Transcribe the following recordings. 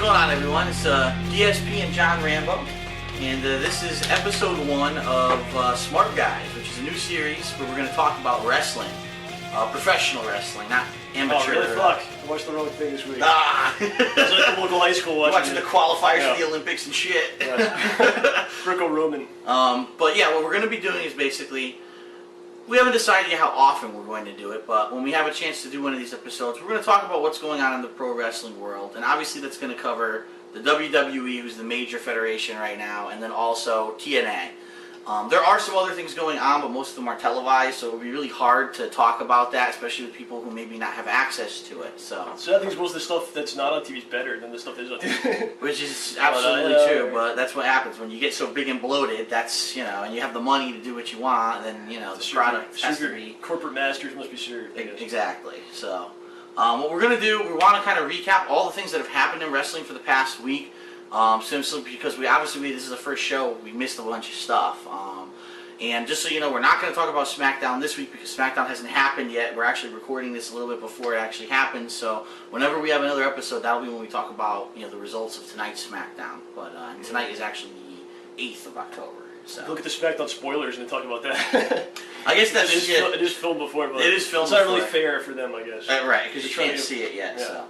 going on, everyone? It's DSP and John Rambo, and this is episode 1 of Smart Guys, which is a new series where we're going to talk about wrestling, professional wrestling, not amateur. Oh, really? Fuck. I watched the wrong thing this week. Ah! It's like the local high school watching the qualifiers for the Olympics and shit. Yeah. Greco-Roman. But yeah, what we're going to be doing is basically, we haven't decided yet how often we're going to do it, but when we have a chance to do one of these episodes, we're going to talk about what's going on in the pro wrestling world, and obviously that's going to cover the WWE, who's the major federation right now, and then also TNA. There are some other things going on, but most of them are televised, so it would be really hard to talk about that, especially with people who maybe not have access to it. So I think most of the stuff that's not on TV is better than the stuff that is on TV. Which is absolutely true, but that's what happens when you get so big and bloated. That's, you know, and you have the money to do what you want, then, you know, the product has to be... Corporate masters must be served. Exactly. So what we're going to do, we want to kind of recap all the things that have happened in wrestling for the past week. Simply because this is the first show, we missed a bunch of stuff. And just so you know, we're not going to talk about SmackDown this week because SmackDown hasn't happened yet. We're actually recording this a little bit before it actually happens. So whenever we have another episode, that'll be when we talk about, you know, the results of tonight's SmackDown. But tonight is actually the 8th of October. So look at the SmackDown spoilers and then talk about that. I guess that's it is filmed before, but it is filmed. It's not really fair for them, I guess. Right, because you can't see it yet. Yeah.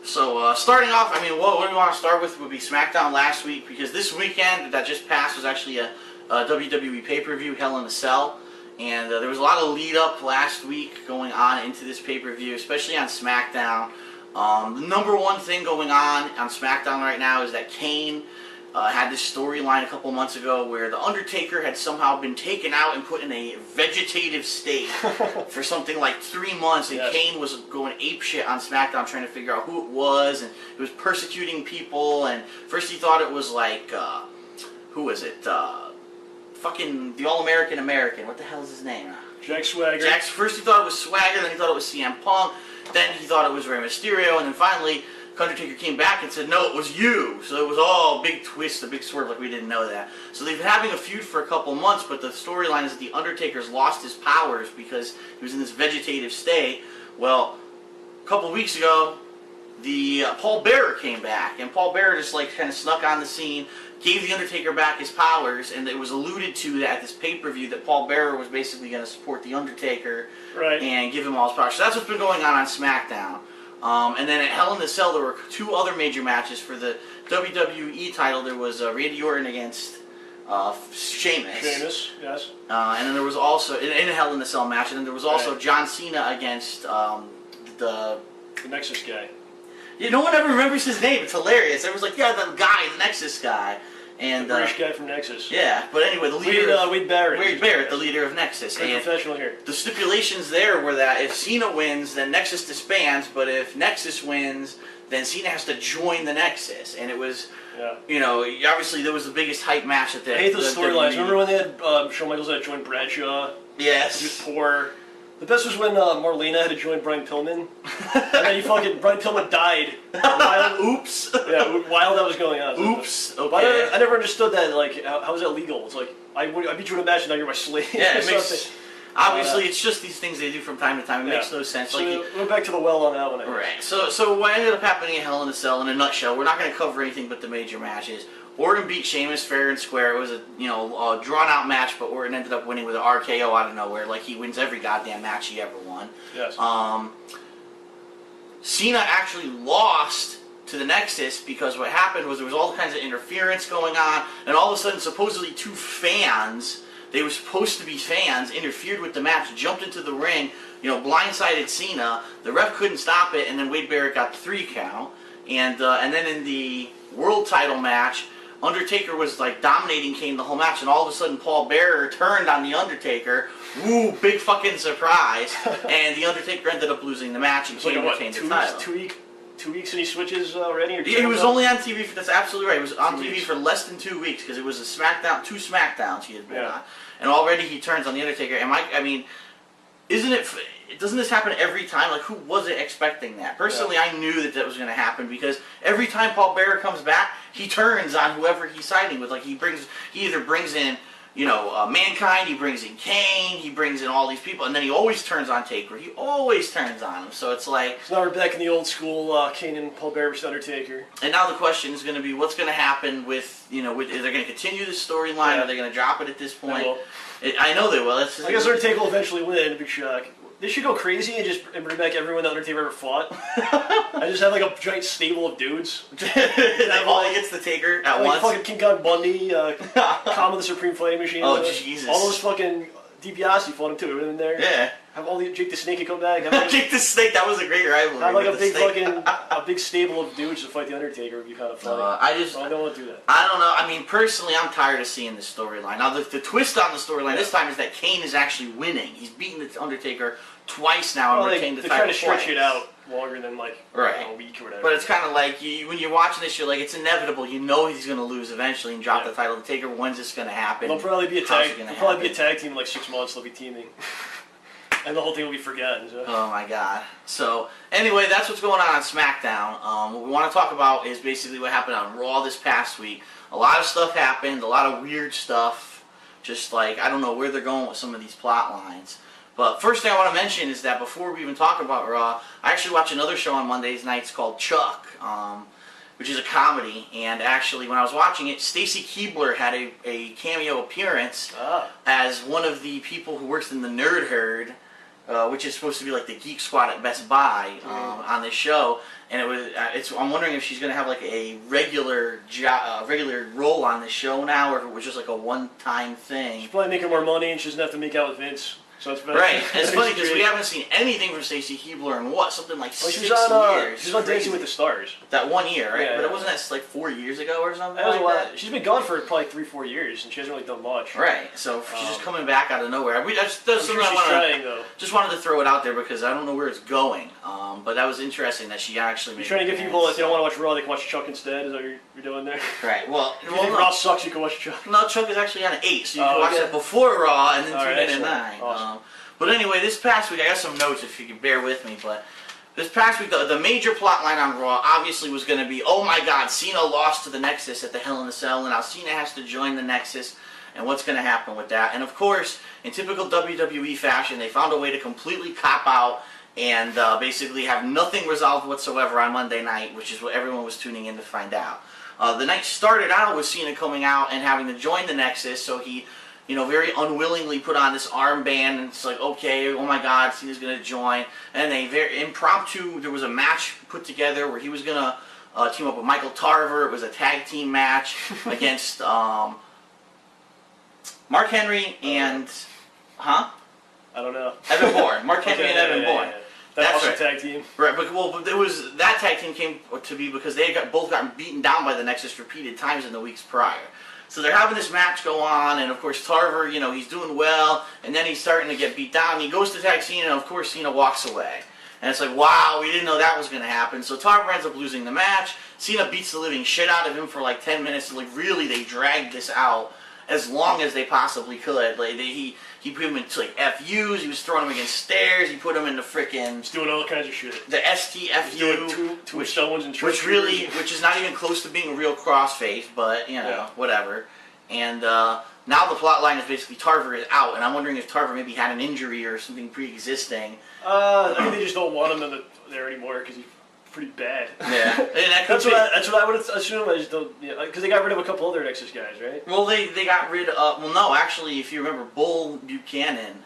So starting off, I mean, what we want to start with would be SmackDown last week, because this weekend that just passed was actually a WWE pay-per-view, Hell in a Cell, and there was a lot of lead-up last week going on into this pay-per-view, especially on SmackDown. The number one thing going on SmackDown right now is that Kane had this storyline a couple months ago where The Undertaker had somehow been taken out and put in a vegetative state for something like 3 months, and Kane was going apeshit on SmackDown trying to figure out who it was, and he was persecuting people, and first he thought it was like, who was it? Fucking the All-American American. What the hell is his name? Jack Swagger. First he thought it was Swagger, then he thought it was CM Punk, then he thought it was Rey Mysterio, and then finally Undertaker came back and said, no, it was you. So it was all a big twist, a big swerve, like we didn't know that. So they've been having a feud for a couple months, but the storyline is that the Undertaker's lost his powers because he was in this vegetative state. Well, a couple weeks ago, the Paul Bearer came back, and Paul Bearer just like kind of snuck on the scene, gave the Undertaker back his powers, and it was alluded to that at this pay-per-view that Paul Bearer was basically going to support the Undertaker and give him all his powers. So that's what's been going on SmackDown. And then at Hell in a Cell, there were 2 other major matches for the WWE title. There was Randy Orton against Sheamus. Sheamus, yes. And then there was also, in a Hell in a Cell match, and then there was also John Cena against the Nexus guy. Yeah, no one ever remembers his name. It's hilarious. Everyone's like, yeah, the guy, the Nexus guy. And the British guy from Nexus. Yeah, but anyway, the leader... Wade Barrett. Wade Barrett, the leader of Nexus. And professional here. The stipulations there were that if Cena wins, then Nexus disbands, but if Nexus wins, then Cena has to join the Nexus. And it was, you know, obviously there was the biggest hype match at the... I hate those storylines. Remember when they had Shawn Michaels had joined Bradshaw? Yes. He was poor. The best was when Marlena had to join Brian Pillman, and then Brian Pillman died. Oops. Yeah, while that was going on. Oops. Okay. But I never understood that. Like, how is that legal? It's like I beat you in a match, and now you're my slave. Yeah, it makes, obviously it's just these things they do from time to time. It makes no sense. So we'll go back to the well on that one. Right. So what ended up happening in Hell in a Cell, in a nutshell, we're not going to cover anything but the major matches. Orton beat Sheamus fair and square. It was a drawn-out match, but Orton ended up winning with an RKO out of nowhere, like he wins every goddamn match he ever won. Yes. Cena actually lost to the Nexus because what happened was there was all kinds of interference going on, and all of a sudden, supposedly 2 fans, they were supposed to be fans, interfered with the match, jumped into the ring, blindsided Cena. The ref couldn't stop it, and then Wade Barrett got the 3 count. And then in the world title match, Undertaker was like dominating Kane the whole match, and all of a sudden Paul Bearer turned on the Undertaker. Woo, big fucking surprise! And the Undertaker ended up losing the match, and Kane retained the title. 2 weeks and he switches already? Or he was only on TV for, that's absolutely right, he was on TV for less than 2 weeks, because it was a SmackDown, 2 SmackDowns he had been on. And already he turns on the Undertaker, and I mean, doesn't this happen every time? Like, who wasn't expecting that? Personally, I knew that was going to happen, because every time Paul Bearer comes back, he turns on whoever he's siding with. Like, he either brings in Mankind, he brings in Kane, he brings in all these people, and then he always turns on Taker. He always turns on him. So it's like... So now we're back in the old school, Kane and Paul Bearer versus Undertaker. And now the question is going to be, what's going to happen with, is they're going to continue this storyline, or are they going to drop it at this point? They will. I know they will. I guess Undertaker will eventually win, big shock. They should go crazy and bring back everyone that Undertaker ever fought. I just have like a giant stable of dudes. All against the Taker at once. Fucking King Kong Bundy, Kama the Supreme Flame Machine. Oh, Jesus. All those fucking DiBiase fought him too. Everything there. Yeah. Have all the Jake the Snake come back. Jake the Snake, that was a great rivalry. Have like a big stable of dudes to fight the Undertaker would be kind of funny. I don't want to do that. I don't know. I mean, personally, I'm tired of seeing this storyline. Now, the twist on the storyline this time is that Kane is actually winning. He's beaten the Undertaker twice now and retained the title. They're trying to stretch it out longer than a week or whatever. But it's kind of like when you're watching this, you're like, it's inevitable. You know he's going to lose eventually and drop the title. The Taker, when's this going to happen? They'll probably be a tag. They'll probably be a tag team in like 6 months. They'll be teaming. And the whole thing will be forgotten. So. Oh my god. So, anyway, that's what's going on SmackDown. What we want to talk about is basically what happened on Raw this past week. A lot of stuff happened, a lot of weird stuff. Just like, I don't know where they're going with some of these plot lines. But first thing I want to mention is that before we even talk about Raw, I actually watch another show on Mondays nights called Chuck, which is a comedy. And actually, when I was watching it, Stacy Keibler had a cameo appearance as one of the people who works in the Nerd Herd, which is supposed to be like the Geek Squad at Best Buy on this show, and I'm wondering if she's going to have like a regular role on this show now, or if it was just like a one-time thing. She's probably making more money, and she doesn't have to make out with Vince. So it's better. Right. It's funny because we haven't seen anything from Stacy Keibler in something like 6 years. She was on Dancing with the Stars. That 1 year, right? Yeah, but it wasn't that like 4 years ago or something. That. She's been gone for probably 3-4 years, and she hasn't really done much. Right. So she's just coming back out of nowhere. Just wanted to throw it out there because I don't know where it's going. But that was interesting that she actually. You're trying to get people that they don't want to watch Raw, they can watch Chuck instead. Is that what you're doing there? Right. Well, if you think Raw sucks, you can watch Chuck. No, Chuck is actually on 8, so you can watch that before Raw and then tune in at 9. Awesome. But anyway, this past week, I got some notes if you can bear with me, but this past week, the major plot line on Raw obviously was going to be, oh my god, Cena lost to the Nexus at the Hell in a Cell, and now Cena has to join the Nexus, and what's going to happen with that. And of course, in typical WWE fashion, they found a way to completely cop out and basically have nothing resolved whatsoever on Monday night, which is what everyone was tuning in to find out. The night started out with Cena coming out and having to join the Nexus, so he very unwillingly put on this armband, and it's like, okay, oh my god, Cena's going to join. And they very impromptu, there was a match put together where he was going to team up with Michael Tarver. It was a tag team match against Mark Henry and, I don't know. Evan Bourne. Mark Henry and Evan Bourne. Yeah. That's right. Tag team. Right, but that tag team came to be because they had both gotten beaten down by the Nexus repeated times in the weeks prior. So they're having this match go on, and of course Tarver, he's doing well, and then he's starting to get beat down. He goes to tag Cena, and of course Cena walks away. And it's like, wow, we didn't know that was going to happen. So Tarver ends up losing the match. Cena beats the living shit out of him for like 10 minutes. And really, they dragged this out as long as they possibly could. Like he put him into like FUs. He was throwing him against stairs. He put him into frickin'. He's doing all kinds of shit. The STFU, which is not even close to being a real crossface, but whatever. And now the plot line is basically Tarver is out, and I'm wondering if Tarver maybe had an injury or something pre-existing. I think they just don't want him there anymore because he's pretty bad. Yeah, and that's what I would assume. I just don't, because they got rid of a couple other Nexus guys, right? Well, they got rid of. Well, no, actually, if you remember, Bull Buchanan.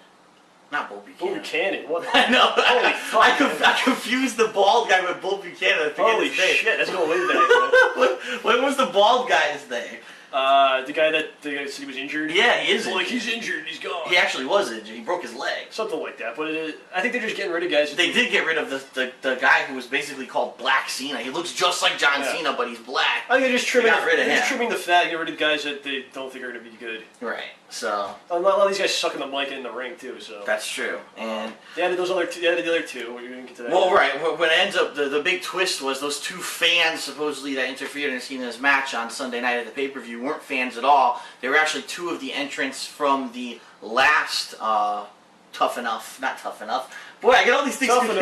Not Bull Buchanan. Bull Buchanan? What? I know. Holy fuck. I confused the bald guy with Bull Buchanan. Holy shit, that's going way back. What was the bald guy's name? The guy that said he was injured? Yeah, he is. Like, he's injured, he's gone. He actually was injured. He broke his leg. Something like that. But I think they're just getting rid of guys. They did get rid of the guy who was basically called Black Cena. He looks just like John Cena, but he's black. I think they're just trimming the fat, get rid of guys that they don't think are going to be good. Right. So a lot of these guys sucking the mic in the ring too. So that's true. And they added those other two. They added the other two. What you didn't get to that? Well, right. What ends up the big twist was those two fans supposedly that interfered in Cena's match on Sunday night at the pay-per-view weren't fans at all. They were actually two of the entrants from the last Tough Enough. Not Tough Enough. Boy, I get all these things confused.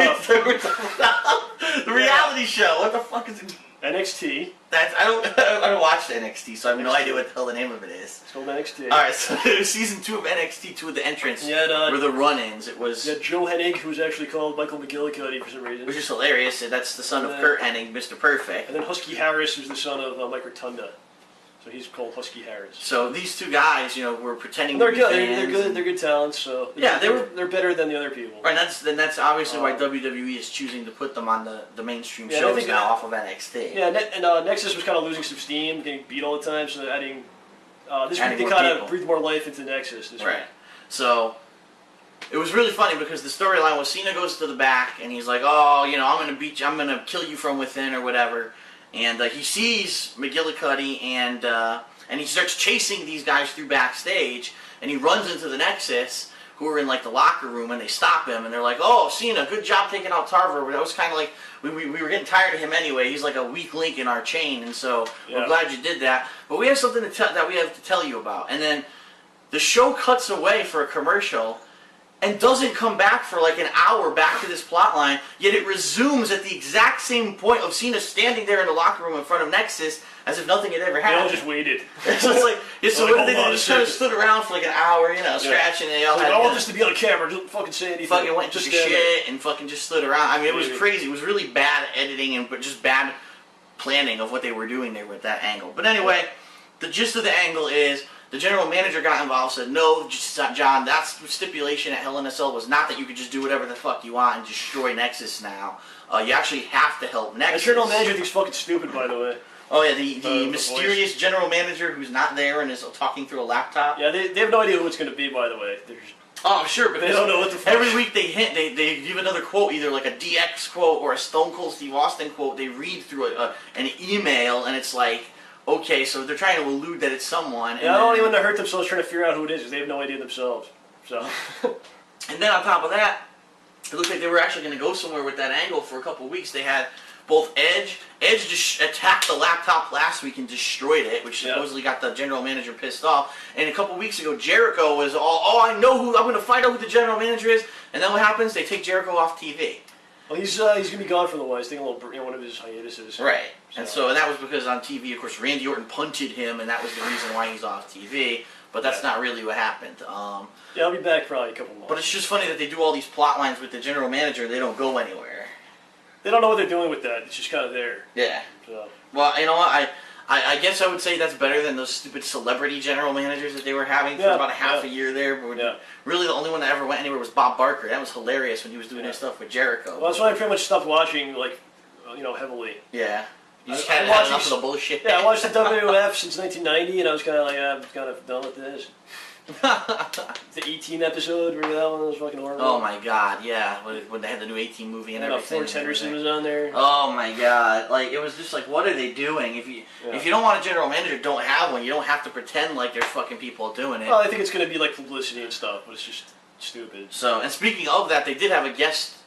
The reality show. What the fuck is it? NXT. I don't watch NXT, so I have no idea what the hell the name of it is. It's called NXT. All right, so it was season 2 of NXT. 2 of the entrants were the run-ins. It was Joe Hennig, who's actually called Michael McGillicuddy for some reason. which is hilarious. That's the son of Kurt Hennig, Mr. Perfect. And then Husky Harris, who's the son of Mike Rotunda. So he's called Husky Harris. So these 2 guys, were pretending They're to be good. fans. They're good. They're good talents. So Yeah, they're better than the other people. Right, that's obviously why WWE is choosing to put them on the mainstream shows now off of NXT. Yeah, and Nexus was kind of losing some steam, getting beat all the time. So adding this week they more kind people. of breathed more life into Nexus. This Right. week. So it was really funny because the storyline was Cena goes to the back and he's like, "Oh, I'm gonna beat you. I'm gonna kill you from within or whatever." And he sees McGillicuddy and he starts chasing these guys through backstage, and he runs into the Nexus, who are in like the locker room, and they stop him, and they're like, "Oh, Cena, good job taking out Tarver." That was kind of like we were getting tired of him anyway. He's like a weak link in our chain, and so we're glad you did that. But we have something that we have to tell you about. And then the show cuts away for a commercial, and doesn't come back for like an hour back to this plot line. Yet it resumes at the exact same point of Cena standing there in the locker room in front of Nexus, as if nothing had ever They happened. all just waited. So it's like, so what did they do? hold on They a just kind of second. stood around for like an hour, scratching, and they all Like, had. I want this to be on camera. Don't fucking say anything. Fucking went to just shit and fucking just stood around. I mean, it was Maybe. crazy. It was really bad editing but just bad planning of what they were doing there with that angle. But anyway, the gist of the angle is the general manager got involved, said, "No, John, that's the stipulation at Hell in a Cell was not that you could just do whatever the fuck you want and destroy Nexus now. You actually have to help Nexus." The general manager thinks fucking stupid, by the way. Oh yeah, the mysterious voice. general manager who's not there and is talking through a laptop. Yeah, they have no idea who it's going to be, by the way. They're just, Oh, I'm sure, because they don't know what the fuck. every week they hint, they give another quote, either like a DX quote or a Stone Cold Steve Austin quote. They read through an email, and it's like, okay, so they're trying to allude that it's someone. Yeah, I don't even want to hurt themselves trying to figure out who it is, because they have no idea themselves. So. And then on top of that, it looked like they were actually going to go somewhere with that angle for a couple weeks. They had both Edge just attacked the laptop last week and destroyed it, which supposedly got the general manager pissed off. And a couple weeks ago, Jericho was I'm going to find out who the general manager is. And then what happens? They take Jericho off TV. Well, he's going to be gone for a while. He's taking a little, one of his hiatuses. Right. And that was because on TV, of course, Randy Orton punted him, and that was the reason why he's off TV. But that's not really what happened. Yeah, I'll be back probably a couple months. But it's just funny that they do all these plot lines with the general manager. They don't go anywhere. They don't know what they're doing with that. It's just kind of there. Yeah. So. Well, you know what? I guess I would say that's better than those stupid celebrity general managers that they were having for about a half a year there. But really, the only one that ever went anywhere was Bob Barker. That was hilarious when he was doing his stuff with Jericho. Well, that's why I pretty much stopped watching, like, heavily. Yeah. You just kind of had enough of the bullshit. Yeah, I watched the WWF since 1990, and I was kind of like, I'm kind of done with this. The 18 episode, remember that one? That was fucking horrible. Oh my god, yeah. When they had the new 18 movie and everything. Florence Henderson was on there. Oh my god. Like, it was just like, what are they doing? If you don't want a general manager, don't have one. You don't have to pretend like there's fucking people doing it. Well, I think it's going to be like publicity and stuff, but it's just stupid. So, and speaking of that, they did have a guest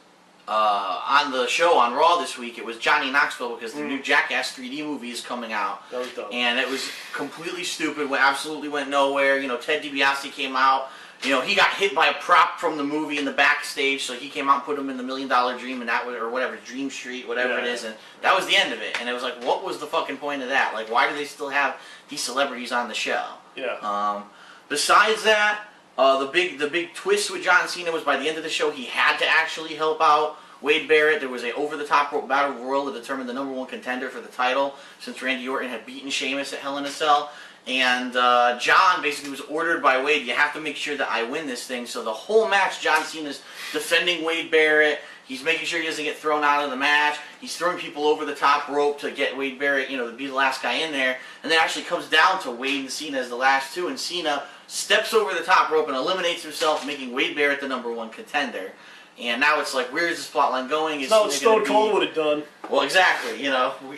on the show on Raw this week. It was Johnny Knoxville, because the new Jackass 3D movie is coming out. That was dumb. And it was completely stupid. Absolutely went nowhere. Ted DiBiase came out. He got hit by a prop from the movie in the backstage, so he came out and put him in the $1 Million Dream, and that was, or whatever, Dream Street, whatever it is, and that was the end of it. And it was like, what was the fucking point of that? Like, why do they still have these celebrities on the show? Yeah. Besides that, the big twist with John Cena was by the end of the show, he had to actually help out Wade Barrett. There was a over-the-top rope battle royal to determine the #1 contender for the title, since Randy Orton had beaten Sheamus at Hell in a Cell. And John basically was ordered by Wade, you have to make sure that I win this thing. So the whole match, John Cena's defending Wade Barrett. He's making sure he doesn't get thrown out of the match. He's throwing people over the top rope to get Wade Barrett, to be the last guy in there. And then it actually comes down to Wade and Cena as the last two. And Cena steps over the top rope and eliminates himself, making Wade Barrett the #1 contender. And now it's like, where is this plotline going? It's not what Stone Cold would have done. Well, exactly.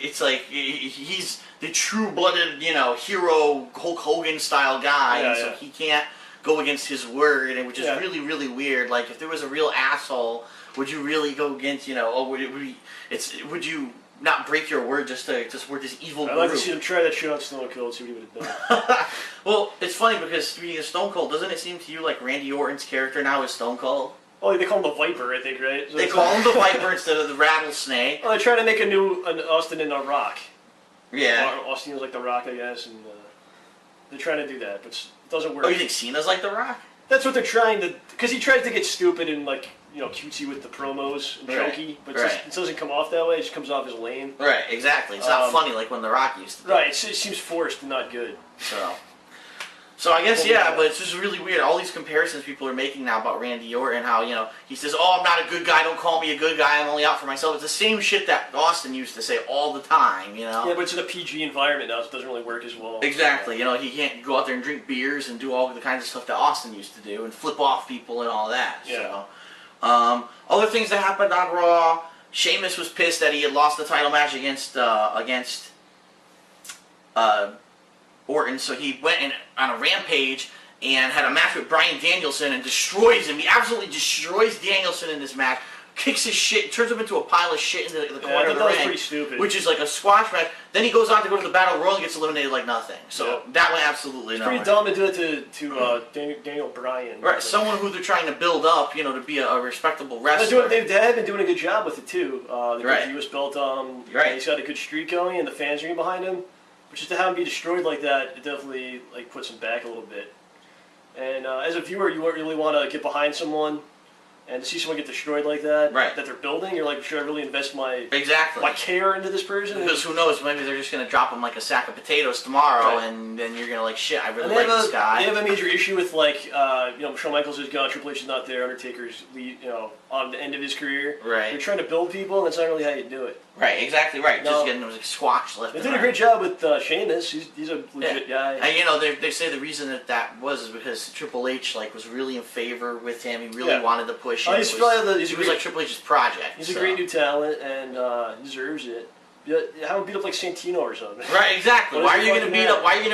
It's like he's the true-blooded, hero Hulk Hogan style guy, and so he can't go against his word, and which is really, really weird. Like, if there was a real asshole, would you really go against? Would you not break your word just to support this evil group? I'd like to see him try that shit on Stone Cold, see what he would have done. Well, it's funny because speaking of Stone Cold, doesn't it seem to you like Randy Orton's character now is Stone Cold? Oh, they call him the Viper, I think, right? So they call him the Viper instead of the Rattlesnake. Well, they're trying to make an Austin and a Rock. Yeah. Austin was like The Rock, I guess, and they're trying to do that, but it doesn't work. Oh, you think Cena's like The Rock? That's what they're trying to, because he tries to get stupid and like, cutesy with the promos and Right. chunky, but Right. it doesn't come off that way. It just comes off as lame. Right, exactly. It's not funny like when The Rock used to do. Right, it seems forced and not good. So I guess, yeah, but it's just really weird. All these comparisons people are making now about Randy Orton, how, he says, oh, I'm not a good guy, don't call me a good guy, I'm only out for myself. It's the same shit that Austin used to say all the time, Yeah, but it's in a PG environment now, so it doesn't really work as well. Exactly. He can't go out there and drink beers and do all the kinds of stuff that Austin used to do and flip off people and all that. Yeah. So, other things that happened on Raw, Sheamus was pissed that he had lost the title match against Orton, so he went on a rampage and had a match with Bryan Danielson and destroys him. He absolutely destroys Danielson in this match, kicks his shit, turns him into a pile of shit in the corner of the that was ring, pretty stupid. which is like a squash match. Then he goes on to go to the Battle Royal and gets eliminated like nothing. So that went absolutely nowhere. It's pretty dumb to do it to Daniel Bryan. Right, someone who they're trying to build up, to be a respectable wrestler. They have been doing a good job with it too. They got the US belt. Right. He's got a good streak going, and the fans are behind him. But just to have him be destroyed like that, it definitely puts him back a little bit. And as a viewer, you really want to get behind someone, and to see someone get destroyed like that, that they're building, you're like, should I really invest my care into this person? Because who knows, maybe they're just going to drop him like a sack of potatoes tomorrow, and then you're going to shit, I really like this guy. They have a major issue with Shawn Michaels is gone, Triple H is not there, Undertaker's on the end of his career. Right. You're trying to build people, and that's not really how you do it. Right, exactly right. Just getting them squashed left. They did a great job with Sheamus. He's a legit guy. And they say the reason that was is because Triple H was really in favor with him. He really wanted to push him. He was like Triple H's project. He's a great new talent and deserves it. Have him beat up like Santino or something. Right, exactly. Why are you going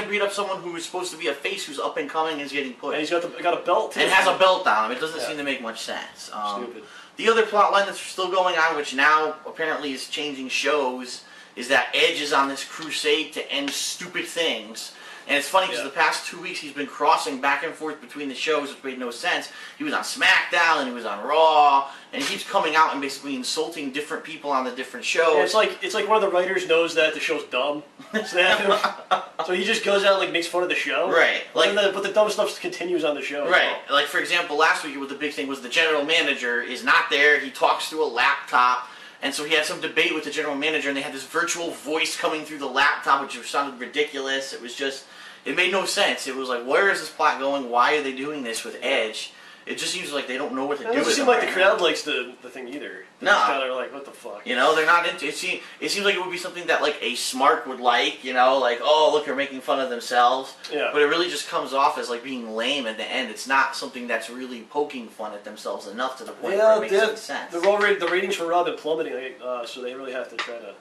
to beat up someone who is supposed to be a face who's up and coming and is getting pushed? And he's got a belt too. And has a belt on him. It doesn't seem to make much sense. Stupid. The other plot line that's still going on, which now apparently is changing shows, is that Edge is on this crusade to end stupid things. And it's funny because the past 2 weeks he's been crossing back and forth between the shows, which made no sense. He was on SmackDown and he was on Raw, and he keeps coming out and basically insulting different people on the different shows. Yeah, it's like one of the writers knows that the show's dumb, so he just goes out and makes fun of the show. Right. But the dumb stuff continues on the show. Right. Like for example, last week the big thing was the general manager is not there. He talks through a laptop. And so he had some debate with the general manager, and they had this virtual voice coming through the laptop, which sounded ridiculous. It made no sense. It was like, where is this plot going? Why are they doing this with Edge? It just seems like they don't know what to do with it. It doesn't seem like the crowd likes the thing either. No. They're like, what the fuck? They're not into it. It seems like it would be something that a Smark would like, oh, look, they're making fun of themselves. Yeah. But it really just comes off as being lame at the end. It's not something that's really poking fun at themselves enough to the point where it makes any sense. The ratings for Raw have been plummeting, so they really have to try to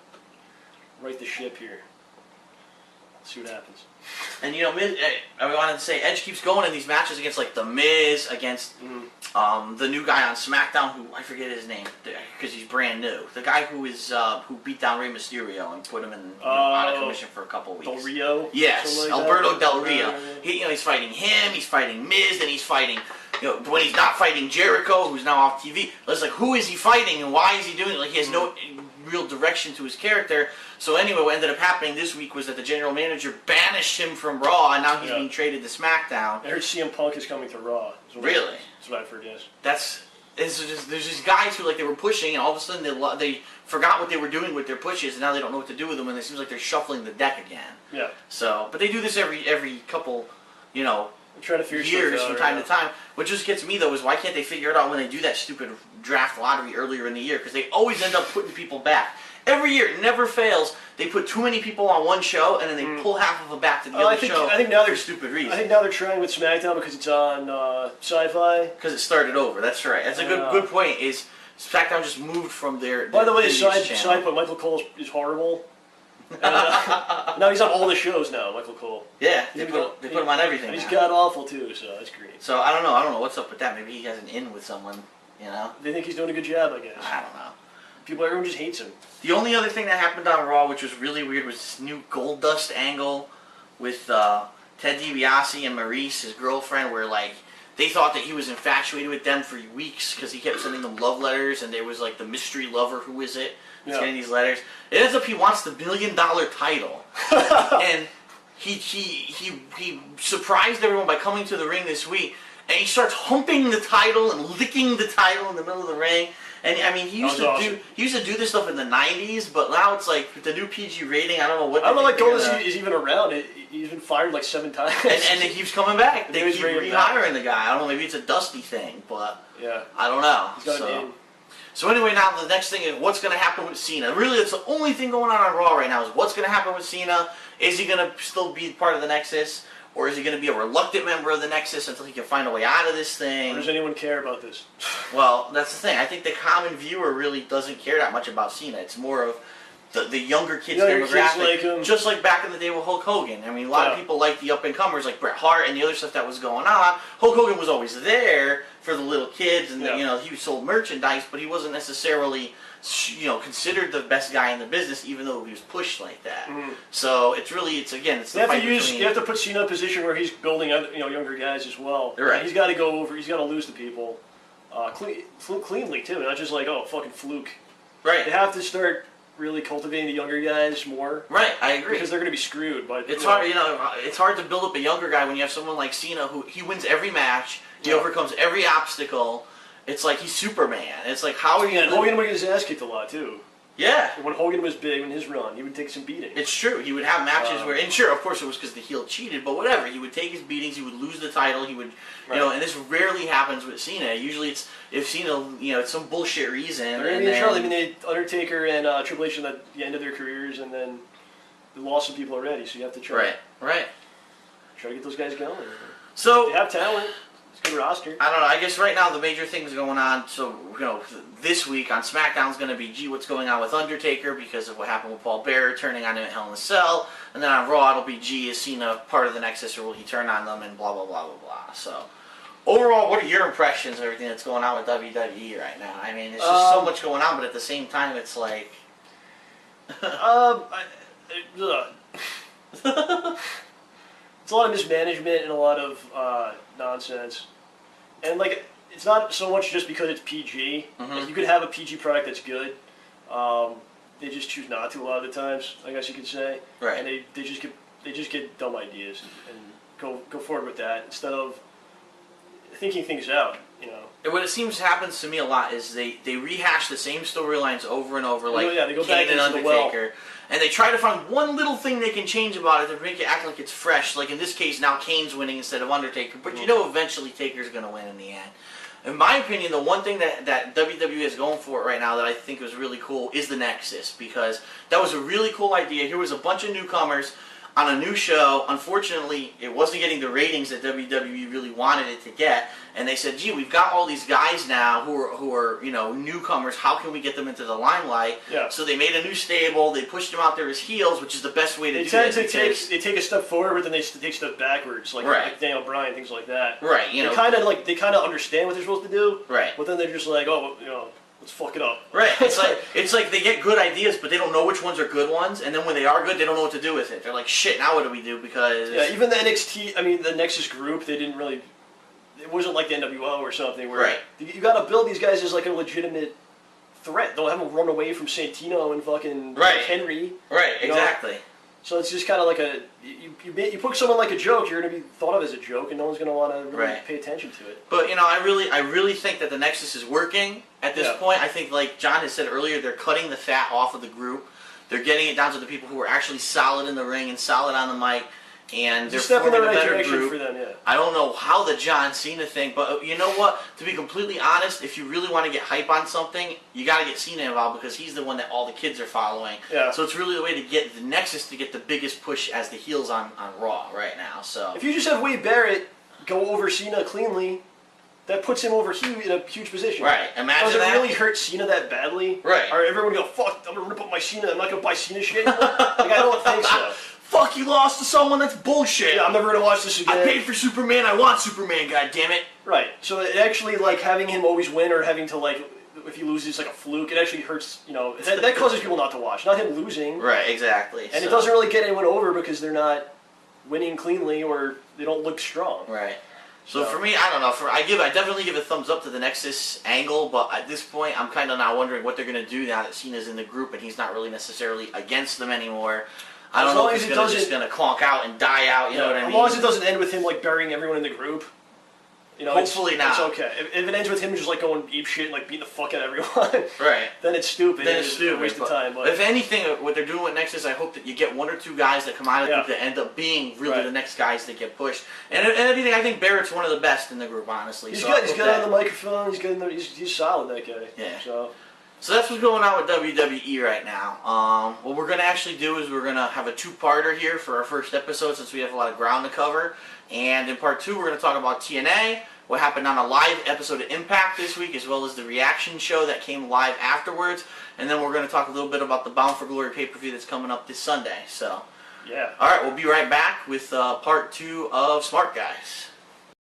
right the ship here. See what happens. And I wanted to say Edge keeps going in these matches against The Miz, against the new guy on SmackDown, who I forget his name because he's brand new. The guy who beat down Rey Mysterio and put him in out of commission for a couple weeks. Del Rio. Yes, Alberto Del Rio. He's fighting him. He's fighting Miz, and he's fighting. When he's not fighting Jericho, who's now off TV, it's who is he fighting and why is he doing it? He has no real direction to his character. So anyway, what ended up happening this week was that the general manager banished him from Raw, and now he's being traded to SmackDown. I heard CM Punk is coming to Raw. Really? That's what I've heard, yes. There's just guys who they were pushing, and all of a sudden they forgot what they were doing with their pushes, and now they don't know what to do with them, and it seems like they're shuffling the deck again. Yeah. So, but they do this every couple, trying to figure years from time to time. What just gets me though is why can't they figure it out when they do that stupid draft lottery earlier in the year? Because they always end up putting people back. Every year, it never fails. They put too many people on one show, and then they pull half of them back to the other show. I think now for stupid reasons. I think now they're trying with SmackDown because it's on Sci-Fi. Because it started over. That's right. That's a good point. Is SmackDown just moved from their By the way, side point, Michael Cole is horrible. Now he's on all the shows now, Michael Cole. Yeah, they put him on everything. And he's god awful too, so that's great. So I don't know what's up with that. Maybe he has an in with someone. They think he's doing a good job, I guess. I don't know. Everyone just hates him. The only other thing that happened on Raw, which was really weird, was this new Goldust angle with Ted DiBiase and Maurice, his girlfriend, where they thought that he was infatuated with them for weeks because he kept sending them love letters, and there was the mystery lover, who is it, He's getting these letters. It ends up he wants the $1 million title, and he surprised everyone by coming to the ring this week, and he starts humping the title and licking the title in the middle of the ring. And I mean, he used to do this stuff in the '90s, but now it's like with the new PG rating. I don't know what. I don't know, like Goldust is even around. He's been fired like 7 times, and he keeps coming back. They keep rehiring the guy. I don't know, maybe it's a Dusty thing, but yeah, I don't know. He's got a name. So anyway, now the next thing is what's going to happen with Cena. Really, it's the only thing going on Raw right now is what's going to happen with Cena. Is he going to still be part of the Nexus, or is he going to be a reluctant member of the Nexus until he can find a way out of this thing? Or does anyone care about this? Well, that's the thing. I think the common viewer really doesn't care that much about Cena. It's more of the younger kids demographic, like him. Just like back in the day with Hulk Hogan. I mean, a lot of people like the up-and-comers like Bret Hart and the other stuff that was going on. Hulk Hogan was always there for the little kids, and he sold merchandise, but he wasn't necessarily considered the best guy in the business, even though he was pushed like that. So it's the fight between. You have to put Cena in a position where he's building other, younger guys as well. Right. He's got to go over. He's got to lose to people cleanly too, not just like fucking fluke. Right. They have to start really cultivating the younger guys more. Right, I agree. Because they're going to be screwed. But it's hard, it's hard to build up a younger guy when you have someone like Cena who he wins every match, he overcomes every obstacle. It's like he's Superman. It's like how are you? And Hogan would get his ass kicked a lot too. Yeah. When Hogan was big in his run, he would take some beatings. It's true. He would have matches where, and sure, of course, it was because the heel cheated, but whatever. He would take his beatings. He would lose the title. He would, and this rarely happens with Cena. Usually, it's if Cena, it's some bullshit reason. They're going to be in trouble. I mean, they Undertaker and Triple H at the end of their careers, and then they lost some people already. So you have to try. Right. Try to get those guys going. So they have talent. It's a good roster. I don't know. I guess right now the major things going on. So this week on SmackDown is going to be what's going on with Undertaker because of what happened with Paul Bearer turning on him at Hell in a Cell, and then on Raw it'll be is Cena part of the Nexus or will he turn on them and blah blah blah blah blah. So overall, what are your impressions of everything that's going on with WWE right now? I mean, it's just so much going on, but at the same time, it's like it's a lot of mismanagement and a lot of nonsense. And it's not so much just because it's PG. Like, you could have a PG product that's good. They just choose not to a lot of the times, I guess you could say. Right. And they just get dumb ideas and go forward with that instead of thinking things out. And what it seems happens to me a lot is they rehash the same storylines over and over, like they go Kane back and into the well. Undertaker, and they try to find one little thing they can change about it to make it act like it's fresh. Like in this case, now Kane's winning instead of Undertaker, but eventually Taker's going to win in the end. In my opinion, the one thing that WWE is going for right now that I think is really cool is the Nexus, because that was a really cool idea. Here was a bunch of newcomers on a new show. Unfortunately, it wasn't getting the ratings that WWE really wanted it to get, and they said, gee, we've got all these guys now who are newcomers, how can we get them into the limelight? Yeah. So they made a new stable, they pushed them out there as heels, which is the best way to do it. They take a step forward, but then they take a step backwards, like Daniel Bryan, things like that. Right, They kind of understand what they're supposed to do. Right. But then they're just like, let's fuck it up. Right. It's like they get good ideas, but they don't know which ones are good ones, and then when they are good, they don't know what to do with it. They're like, shit, now what do we do? Because even the the Nexus group, they didn't really. It wasn't like the NWO or something where you got to build these guys as like a legitimate threat. Don't have them run away from Santino and fucking Henry. Right. Exactly. So it's just kind of like you put someone like a joke, you're going to be thought of as a joke, and no one's going to want to really pay attention to it. But I really think that the Nexus is working at this point. I think, like John has said earlier, they're cutting the fat off of the group. They're getting it down to the people who are actually solid in the ring and solid on the mic, and they're forming a better group. For them, I don't know how the John Cena thing, but you know what? To be completely honest, if you really want to get hype on something, you got to get Cena involved because he's the one that all the kids are following. Yeah. So it's really the way to get the Nexus to get the biggest push as the heels on Raw right now. So if you just have Wade Barrett go over Cena cleanly, that puts him over in a huge position. Right. Imagine that. Does it really hurt Cena that badly? Right. Or everyone go, fuck, I'm going to rip up my Cena, I'm not going to buy Cena shit anymore? I don't think so. Fuck, you lost to someone? That's bullshit. Yeah, I'm never going to watch this again. I paid for Superman, I want Superman, goddammit. Right. So it actually, having him always win or having to, if he loses, it's like a fluke, it actually hurts, that causes people not to watch. Not him losing. Right, exactly. And it doesn't really get anyone over because they're not winning cleanly or they don't look strong. Right. So for me, I don't know. I definitely give a thumbs up to the Nexus angle, but at this point, I'm kind of now wondering what they're going to do now that Cena's in the group and he's not really necessarily against them anymore. I don't know if he's just going to clonk out and die out. You know what I mean? As long as it doesn't end with him like burying everyone in the group. You know, hopefully not. It's okay. If it ends with him just like going ape shit and like beating the fuck out of everyone, right? Then it's stupid. Then it's stupid. Waste of time. But if anything, what they're doing with Nexus, I hope that you get 1 or 2 guys that come out of the group that end up being really the next guys that get pushed. And anything, I think Barrett's one of the best in the group, honestly. He's good. He's good on the microphone. He's good. He's solid, that guy. Yeah. So that's what's going on with WWE right now. What we're going to actually do is we're going to have a 2-parter here for our first episode since we have a lot of ground to cover. And in part 2, we're going to talk about TNA, what happened on a live episode of Impact this week, as well as the reaction show that came live afterwards. And then we're going to talk a little bit about the Bound for Glory pay-per-view that's coming up this Sunday. So, yeah. All right, we'll be right back with part 2 of Smart Guys.